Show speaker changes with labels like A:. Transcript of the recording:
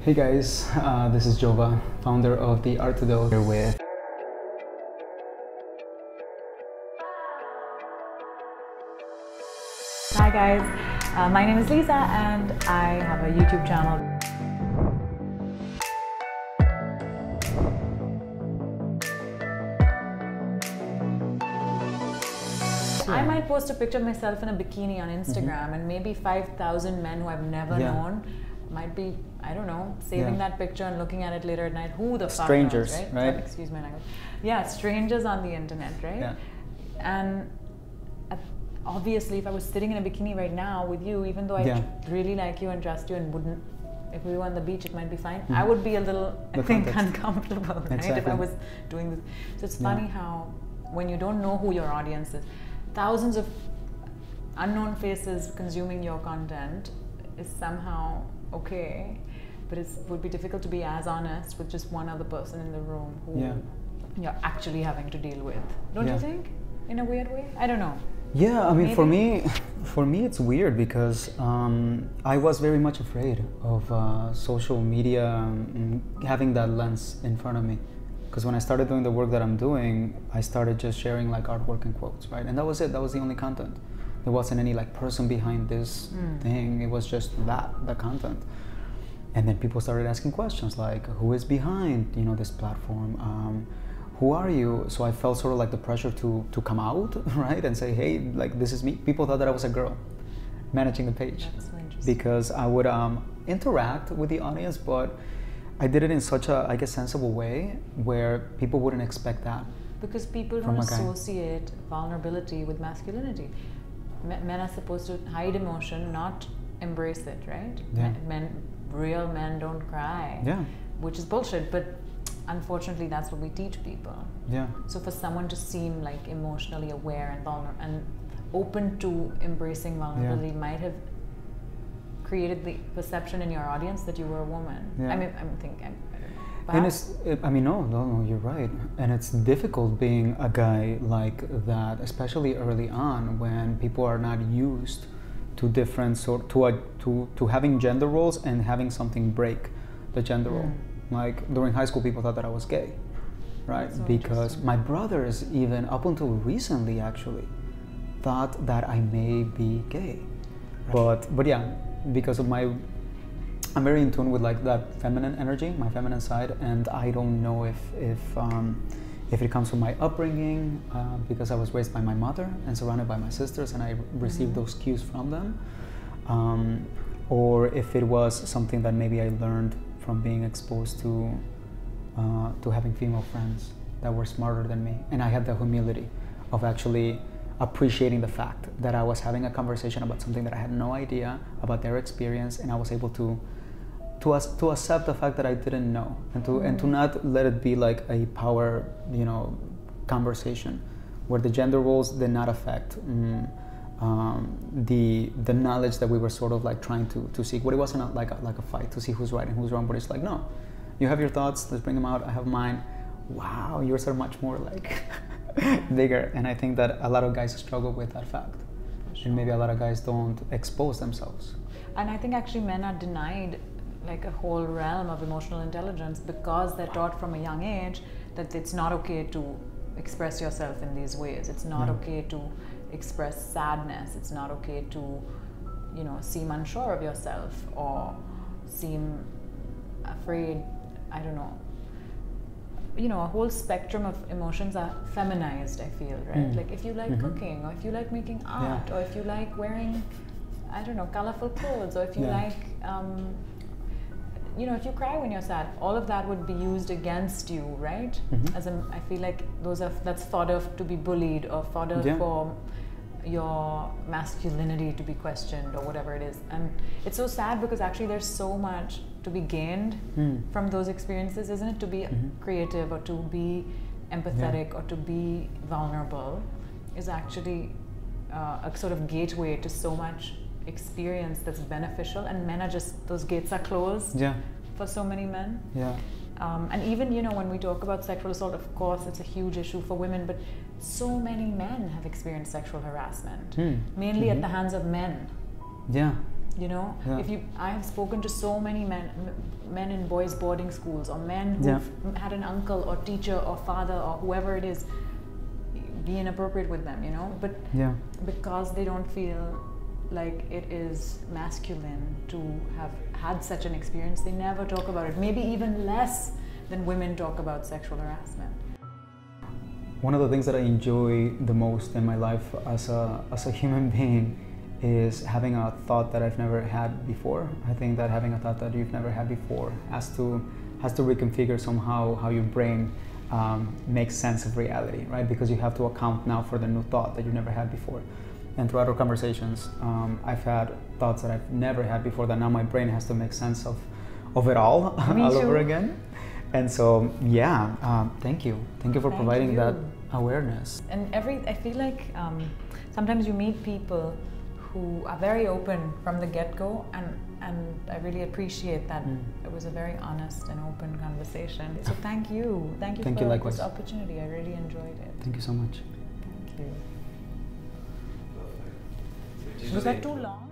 A: Hey guys, this is Jova, founder of the Artidote, here with
B: Hi guys, my name is Leeza and I have a YouTube channel. I might post a picture of myself in a bikini on Instagram and maybe 5,000 men who I've never known might be, I don't know, saving that picture and looking at it later at night. Who the fuck
A: strangers,
B: knows, right?
A: right?
B: Sorry, excuse my language. Yeah, strangers on the internet, right?
A: Yeah.
B: And obviously, if I was sitting in a bikini right now with you, even though I really like you and trust you and wouldn't, if we were on the beach, it might be fine. I would be a little, I think, uncomfortable, right? If I was doing this. So it's funny how when you don't know who your audience is, thousands of unknown faces consuming your content is somehow okay, but it would be difficult to be as honest with just one other person in the room who you're actually having to deal with. Don't you think? In a weird way? I don't know.
A: Yeah, I mean, for me, it's weird because I was very much afraid of social media having that lens in front of me. Because when I started doing the work that I'm doing, I started just sharing like artwork and quotes, right? And that was it. That was the only content. There wasn't any like person behind this thing. It was just the content. And then people started asking questions like, who is behind, you know, this platform? Who are you? So I felt sort of like the pressure to come out, right? And say, hey, like this is me. People thought that I was a girl managing the page.
B: That's so interesting.
A: Because I would interact with the audience, but I did it in such a, I guess, sensible way where people wouldn't expect that.
B: Because people don't associate vulnerability with masculinity. Men are supposed to hide emotion, not embrace it, right?
A: Yeah.
B: Real men don't cry.
A: Yeah.
B: Which is bullshit, but unfortunately that's what we teach people.
A: Yeah.
B: So for someone to seem like emotionally aware and vulnerable and open to embracing vulnerability might have created the perception in your audience that you were a woman.
A: Yeah.
B: I mean, I'm thinking.
A: And it's, I mean, no, you're right. And it's difficult being a guy like that, especially early on when people are not used to different to having gender roles and having something break the gender role. Like during high school, people thought that I was gay, right?
B: So
A: because my brothers, even up until recently, actually thought that I may be gay. But yeah, because of I'm very in tune with like that feminine energy, my feminine side, and I don't know if it comes from my upbringing, because I was raised by my mother and surrounded by my sisters, and I received those cues from them, or if it was something that maybe I learned from being exposed to having female friends that were smarter than me, and I had the humility of actually appreciating the fact that I was having a conversation about something that I had no idea about their experience, and I was able to accept the fact that I didn't know, and to not let it be like a power, you know, conversation where the gender roles did not affect the knowledge that we were sort of like trying to seek. But it wasn't like a fight to see who's right and who's wrong, but it's like, no, you have your thoughts, let's bring them out, I have mine. Wow, yours are much more like bigger. And I think that a lot of guys struggle with that fact. And maybe a lot of guys don't expose themselves.
B: And I think actually men are denied like a whole realm of emotional intelligence because they're taught from a young age that it's not okay to express yourself in these ways. It's not okay to express sadness. It's not okay to, you know, seem unsure of yourself or seem afraid. I don't know. You know, a whole spectrum of emotions are feminized, I feel, right? Like if you like cooking, or if you like making art, or if you like wearing, I don't know, colorful clothes, or if you like, you know, if you cry when you're sad, all of that would be used against you, right? I feel like that's fodder to be bullied, or fodder for your masculinity to be questioned, or whatever it is. And it's so sad because actually there's so much to be gained from those experiences, isn't it? To be creative, or to be empathetic, or to be vulnerable is actually a sort of gateway to so much experience that's beneficial, and men are just, those gates are closed for so many men. And even, you know, when we talk about sexual assault, of course it's a huge issue for women, but so many men have experienced sexual harassment, mainly at the hands of men. You know, I have spoken to so many men in boys' boarding schools, or men who've had an uncle or teacher or father or whoever it is be inappropriate with them, you know, but because they don't feel like it is masculine to have had such an experience, they never talk about it. Maybe even less than women talk about sexual harassment.
A: One of the things that I enjoy the most in my life as a human being is having a thought that I've never had before. I think that having a thought that you've never had before has to reconfigure somehow how your brain makes sense of reality, right? Because you have to account now for the new thought that you never had before. And throughout our conversations, I've had thoughts that I've never had before that now my brain has to make sense of it all over again. And so, thank you. Thank you for providing that awareness.
B: And I feel like sometimes you meet people who are very open from the get-go, and I really appreciate that. It was a very honest and open conversation. So thank you. Thank you for this opportunity. I really enjoyed it.
A: Thank you so much.
B: Thank you. Was that too long?